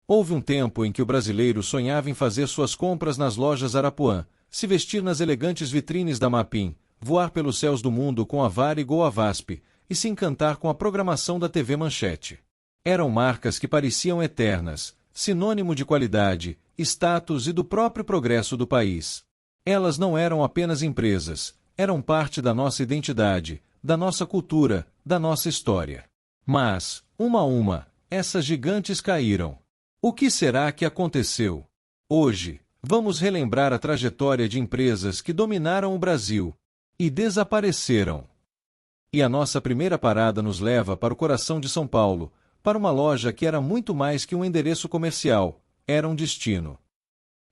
Houve um tempo em que o brasileiro sonhava em fazer suas compras nas lojas Arapuã, se vestir nas elegantes vitrines da Mapim, voar pelos céus do mundo com a Varig ou a VASP, e se encantar com a programação da TV Manchete. Eram marcas que pareciam eternas, sinônimo de qualidade, status e do próprio progresso do país. Elas não eram apenas empresas, eram parte da nossa identidade, da nossa cultura, da nossa história. Mas, uma a uma, essas gigantes caíram. O que será que aconteceu? Hoje, vamos relembrar a trajetória de empresas que dominaram o Brasil e desapareceram. E a nossa primeira parada nos leva para o coração de São Paulo, para uma loja que era muito mais que um endereço comercial, era um destino.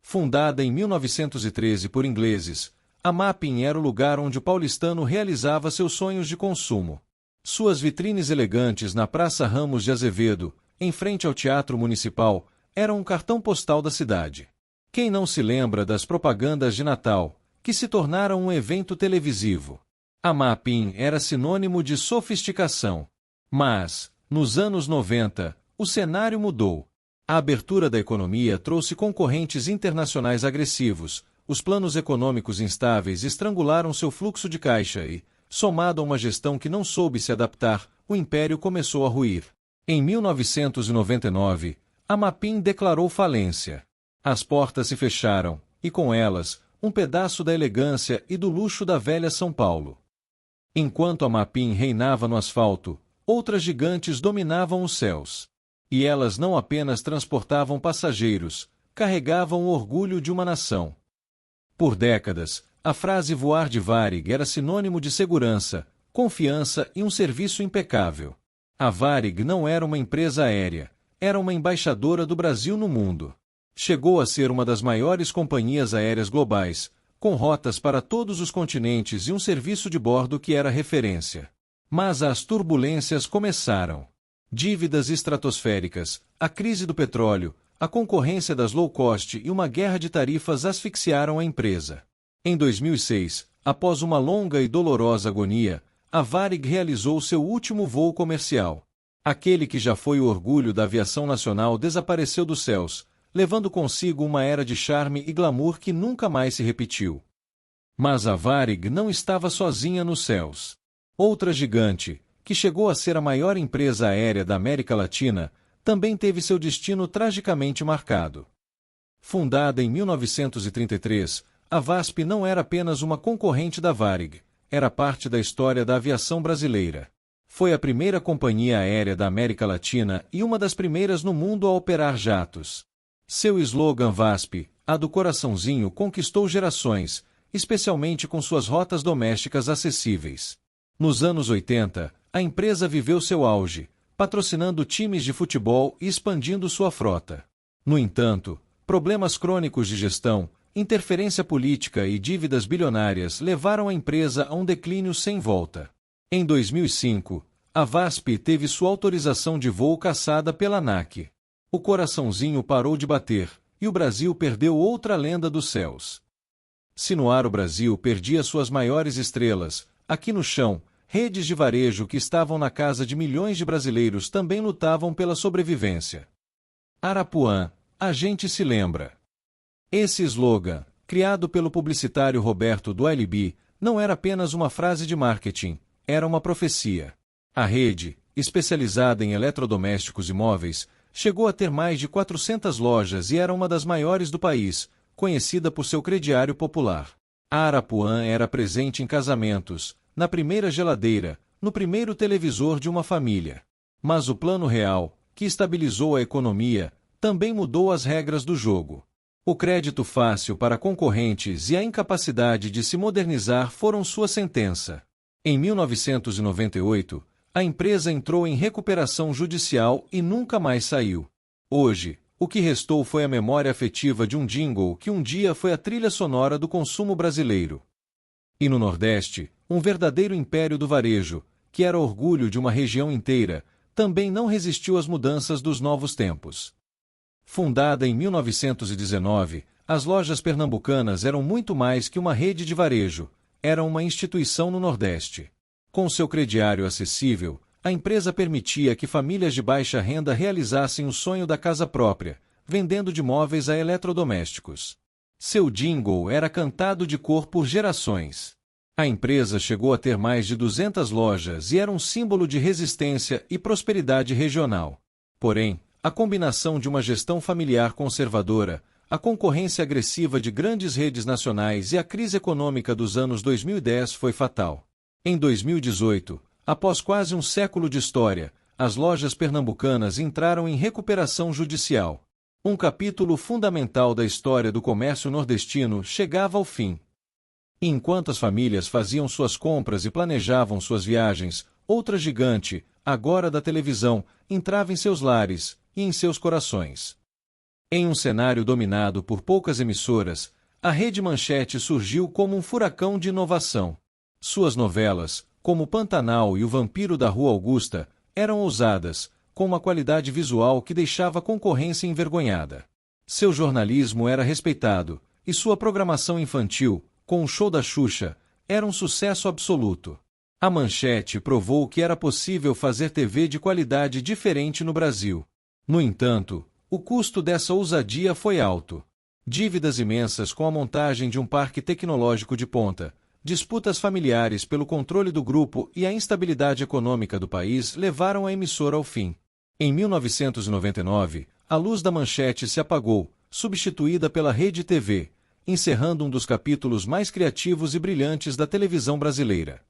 Fundada em 1913 por ingleses, a Mapim era o lugar onde o paulistano realizava seus sonhos de consumo. Suas vitrines elegantes na Praça Ramos de Azevedo, em frente ao Teatro Municipal, eram um cartão postal da cidade. Quem não se lembra das propagandas de Natal, que se tornaram um evento televisivo? A Mapim era sinônimo de sofisticação. Mas, nos anos 90, o cenário mudou. A abertura da economia trouxe concorrentes internacionais agressivos, os planos econômicos instáveis estrangularam seu fluxo de caixa e, somado a uma gestão que não soube se adaptar, o império começou a ruir. Em 1999, a Mapim declarou falência. As portas se fecharam, e com elas, um pedaço da elegância e do luxo da velha São Paulo. Enquanto a Mapim reinava no asfalto, outras gigantes dominavam os céus. E elas não apenas transportavam passageiros, carregavam o orgulho de uma nação. Por décadas, a frase voar de Varig era sinônimo de segurança, confiança e um serviço impecável. A Varig não era uma empresa aérea, era uma embaixadora do Brasil no mundo. Chegou a ser uma das maiores companhias aéreas globais, com rotas para todos os continentes e um serviço de bordo que era referência. Mas as turbulências começaram. Dívidas estratosféricas, a crise do petróleo, a concorrência das low-cost e uma guerra de tarifas asfixiaram a empresa. Em 2006, após uma longa e dolorosa agonia, a Varig realizou seu último voo comercial. Aquele que já foi o orgulho da aviação nacional desapareceu dos céus, levando consigo uma era de charme e glamour que nunca mais se repetiu. Mas a Varig não estava sozinha nos céus. Outra gigante, que chegou a ser a maior empresa aérea da América Latina, também teve seu destino tragicamente marcado. Fundada em 1933, a VASP não era apenas uma concorrente da Varig, era parte da história da aviação brasileira. Foi a primeira companhia aérea da América Latina e uma das primeiras no mundo a operar jatos. Seu slogan VASP, a do coraçãozinho, conquistou gerações, especialmente com suas rotas domésticas acessíveis. Nos anos 80, a empresa viveu seu auge, patrocinando times de futebol e expandindo sua frota. No entanto, problemas crônicos de gestão, interferência política e dívidas bilionárias levaram a empresa a um declínio sem volta. Em 2005, a VASP teve sua autorização de voo cassada pela ANAC. O coraçãozinho parou de bater, e o Brasil perdeu outra lenda dos céus. Se no ar o Brasil perdia suas maiores estrelas, aqui no chão, redes de varejo que estavam na casa de milhões de brasileiros também lutavam pela sobrevivência. Arapuã, a gente se lembra. Esse slogan, criado pelo publicitário Roberto do LB, não era apenas uma frase de marketing, era uma profecia. A rede, especializada em eletrodomésticos e móveis, chegou a ter mais de 400 lojas e era uma das maiores do país, conhecida por seu crediário popular. A Arapuã era presente em casamentos, na primeira geladeira, no primeiro televisor de uma família. Mas o Plano Real, que estabilizou a economia, também mudou as regras do jogo. O crédito fácil para concorrentes e a incapacidade de se modernizar foram sua sentença. Em 1998, a empresa entrou em recuperação judicial e nunca mais saiu. Hoje, o que restou foi a memória afetiva de um jingle que um dia foi a trilha sonora do consumo brasileiro. E no Nordeste, um verdadeiro império do varejo, que era orgulho de uma região inteira, também não resistiu às mudanças dos novos tempos. Fundada em 1919, as lojas pernambucanas eram muito mais que uma rede de varejo, eram uma instituição no Nordeste. Com seu crediário acessível, A empresa permitia que famílias de baixa renda realizassem o sonho da casa própria, vendendo de móveis a eletrodomésticos. Seu jingle era cantado de cor por gerações. A empresa chegou a ter mais de 200 lojas e era um símbolo de resistência e prosperidade regional. Porém, a combinação de uma gestão familiar conservadora, a concorrência agressiva de grandes redes nacionais e a crise econômica dos anos 2010 foi fatal. Em 2018, após quase um século de história, as lojas pernambucanas entraram em recuperação judicial. Um capítulo fundamental da história do comércio nordestino chegava ao fim. E enquanto as famílias faziam suas compras e planejavam suas viagens, outra gigante, agora da televisão, entrava em seus lares e em seus corações. Em um cenário dominado por poucas emissoras, a Rede Manchete surgiu como um furacão de inovação. Suas novelas, como Pantanal e O Vampiro da Rua Augusta, eram ousadas, com uma qualidade visual que deixava a concorrência envergonhada. Seu jornalismo era respeitado, e sua programação infantil, com o show da Xuxa, era um sucesso absoluto. A Manchete provou que era possível fazer TV de qualidade diferente no Brasil. No entanto, o custo dessa ousadia foi alto. Dívidas imensas com a montagem de um parque tecnológico de ponta, disputas familiares pelo controle do grupo e a instabilidade econômica do país levaram a emissora ao fim. Em 1999, a luz da Manchete se apagou, substituída pela Rede TV, encerrando um dos capítulos mais criativos e brilhantes da televisão brasileira.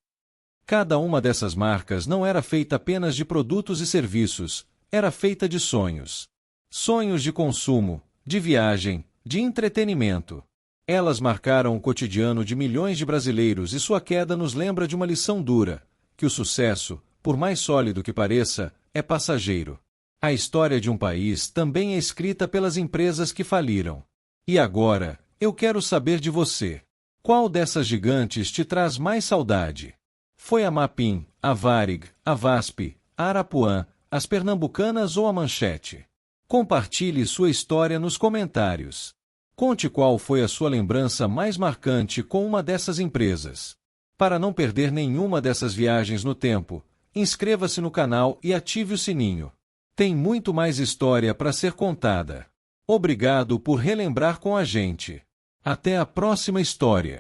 Cada uma dessas marcas não era feita apenas de produtos e serviços, era feita de sonhos. Sonhos de consumo, de viagem, de entretenimento. Elas marcaram o cotidiano de milhões de brasileiros e sua queda nos lembra de uma lição dura, que o sucesso, por mais sólido que pareça, é passageiro. A história de um país também é escrita pelas empresas que faliram. E agora, eu quero saber de você. Qual dessas gigantes te traz mais saudade? Foi a Mapim, a Varig, a Vasp, a Arapuã, as Pernambucanas ou a Manchete? Compartilhe sua história nos comentários. Conte qual foi a sua lembrança mais marcante com uma dessas empresas. Para não perder nenhuma dessas viagens no tempo, inscreva-se no canal e ative o sininho. Tem muito mais história para ser contada. Obrigado por relembrar com a gente. Até a próxima história.